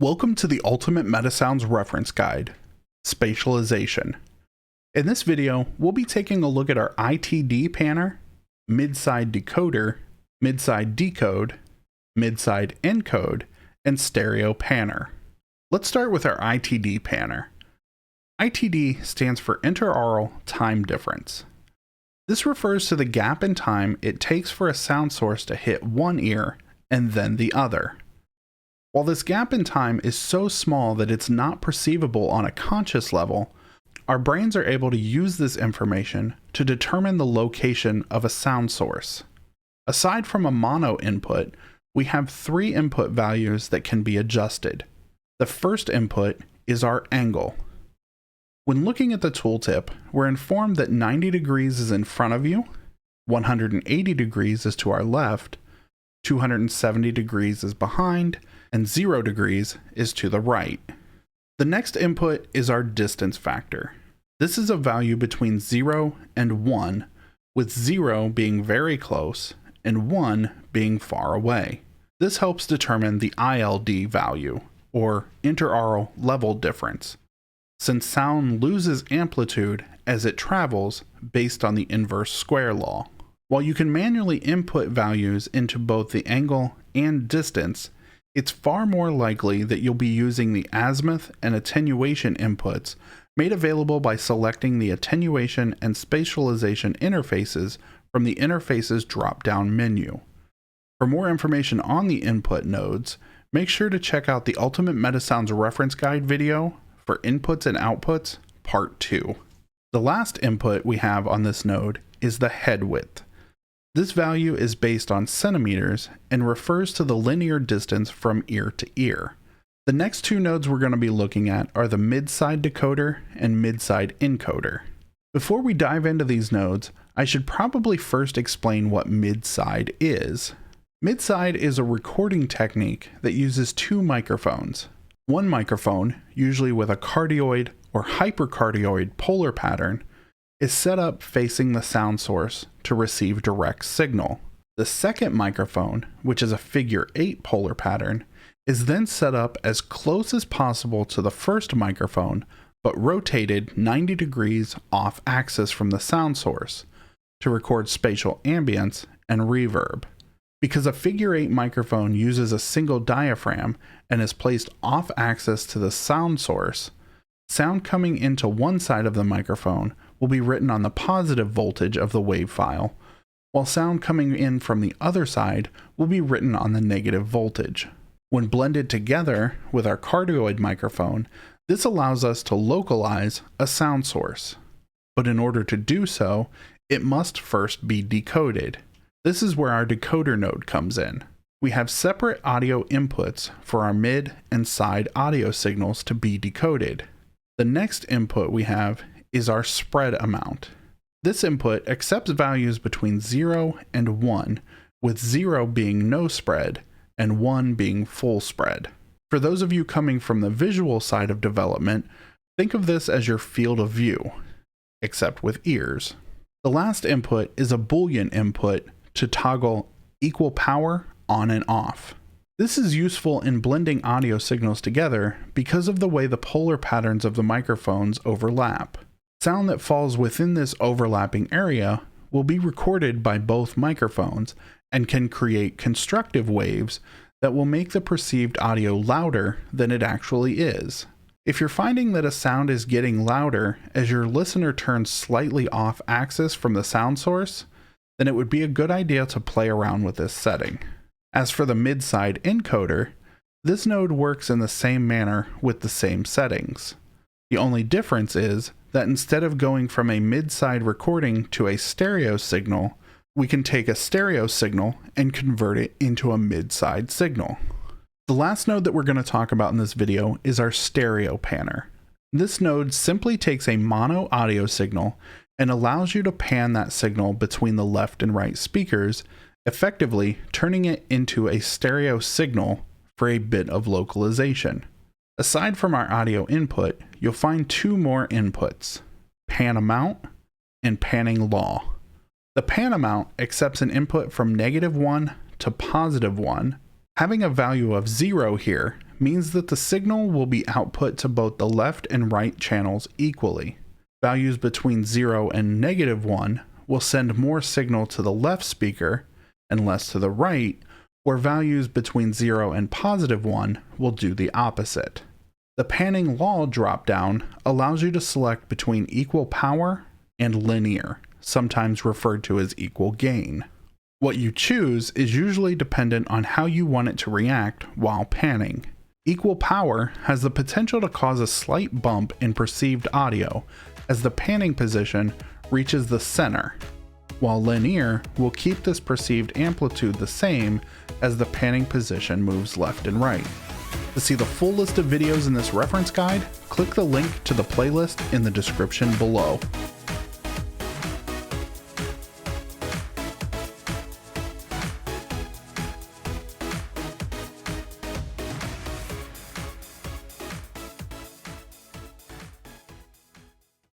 Welcome to the Ultimate MetaSounds Reference Guide, Spatialization. In this video, we'll be taking a look at our Itd Panner, mid-side decoder, mid-side decode, mid-side encode, and stereo panner. Let's start with our Itd Panner. Itd stands for interaural time difference. This refers to the gap in time it takes for a sound source to hit one ear and then the other. While this gap in time is so small that it's not perceivable on a conscious level, our brains are able to use this information to determine the location of a sound source. Aside from a mono input, we have three input values that can be adjusted. The first input is our angle. When looking at the tooltip, we're informed that 90 degrees is in front of you, 180 degrees is to our left, 270 degrees is behind, and 0 degrees is to the right. The next input is our distance factor. This is a value between 0 and 1, with 0 being very close and 1 being far away. This helps determine the ILD value, or interaural level difference, since sound loses amplitude as it travels based on the inverse square law. While you can manually input values into both the angle and distance, it's far more likely that you'll be using the azimuth and attenuation inputs made available by selecting the attenuation and spatialization interfaces from the Interfaces drop-down menu. For more information on the input nodes, make sure to check out the Ultimate MetaSounds Reference Guide video for Inputs and Outputs, Part 2. The last input we have on this node is the head width. This value is based on centimeters and refers to the linear distance from ear to ear. The next two nodes we're going to be looking at are the mid-side decoder and mid-side encoder. Before we dive into these nodes, I should probably first explain what mid-side is. Mid-side is a recording technique that uses two microphones. One microphone, usually with a cardioid or hypercardioid polar pattern, is set up facing the sound source to receive direct signal. The second microphone, which is a figure 8 polar pattern, is then set up as close as possible to the first microphone, but rotated 90 degrees off axis from the sound source to record spatial ambience and reverb. Because a figure 8 microphone uses a single diaphragm and is placed off axis to the sound source, sound coming into one side of the microphone will be written on the positive voltage of the wave file, while sound coming in from the other side will be written on the negative voltage. When blended together with our cardioid microphone, this allows us to localize a sound source. But in order to do so, it must first be decoded. This is where our decoder node comes in. We have separate audio inputs for our mid and side audio signals to be decoded. The next input we have is our spread amount. This input accepts values between 0 and 1, with 0 being no spread and 1 being full spread. For those of you coming from the visual side of development, think of this as your field of view, except with ears. The last input is a Boolean input to toggle equal power on and off. This is useful in blending audio signals together because of the way the polar patterns of the microphones overlap. Sound that falls within this overlapping area will be recorded by both microphones and can create constructive waves that will make the perceived audio louder than it actually is. If you're finding that a sound is getting louder as your listener turns slightly off axis from the sound source, then it would be a good idea to play around with this setting. As for the mid-side encoder, this node works in the same manner with the same settings. The only difference is that instead of going from a mid-side recording to a stereo signal, we can take a stereo signal and convert it into a mid-side signal. The last node that we're going to talk about in this video is our stereo panner. This node simply takes a mono audio signal and allows you to pan that signal between the left and right speakers, effectively turning it into a stereo signal for a bit of localization. Aside from our audio input, you'll find two more inputs, pan amount and panning law. The pan amount accepts an input from -1 to +1. Having a value of 0 here means that the signal will be output to both the left and right channels equally. Values between 0 and -1 will send more signal to the left speaker and less to the right, where values between 0 and +1 will do the opposite. The panning law dropdown allows you to select between equal power and linear, sometimes referred to as equal gain. What you choose is usually dependent on how you want it to react while panning. Equal power has the potential to cause a slight bump in perceived audio as the panning position reaches the center, while linear will keep this perceived amplitude the same as the panning position moves left and right. To see the full list of videos in this reference guide, click the link to the playlist in the description below.